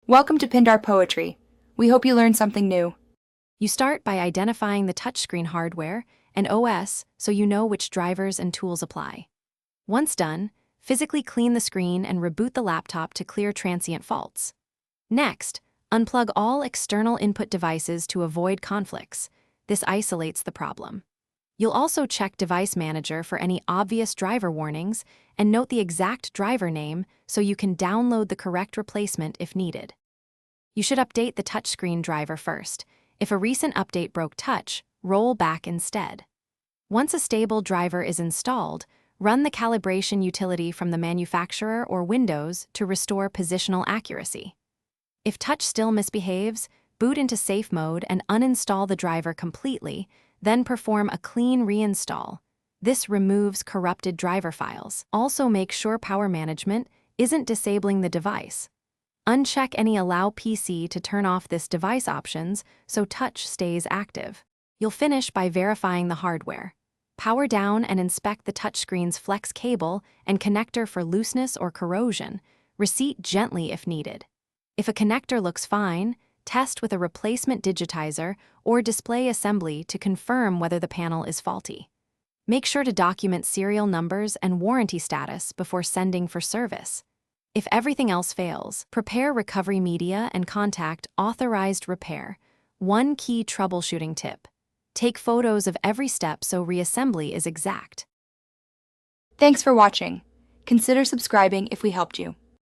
Welcome to Pindar Poetry. We hope you learned something new. You start by identifying the touchscreen hardware and OS so you know which drivers and tools apply. Once done, physically clean the screen and reboot the laptop to clear transient faults. Next, unplug all external input devices to avoid conflicts. This isolates the problem. You'll also check Device Manager for any obvious driver warnings and note the exact driver name so you can download the correct replacement if needed. You should update the touchscreen driver first. If a recent update broke touch, roll back instead. Once a stable driver is installed, run the calibration utility from the manufacturer or Windows to restore positional accuracy. If touch still misbehaves, boot into safe mode and uninstall the driver completely, then perform a clean reinstall. This removes corrupted driver files. Also make sure power management isn't disabling the device. Uncheck any Allow PC to turn off this device options so touch stays active. You'll finish by verifying the hardware. Power down and inspect the touchscreen's flex cable and connector for looseness or corrosion. Reseat gently if needed. If a connector looks fine, test with a replacement digitizer or display assembly to confirm whether the panel is faulty. Make sure to document serial numbers and warranty status before sending for service. If everything else fails, prepare recovery media and contact Authorized Repair. One key troubleshooting tip: take photos of every step so reassembly is exact. Thanks for watching. Consider subscribing if we helped you.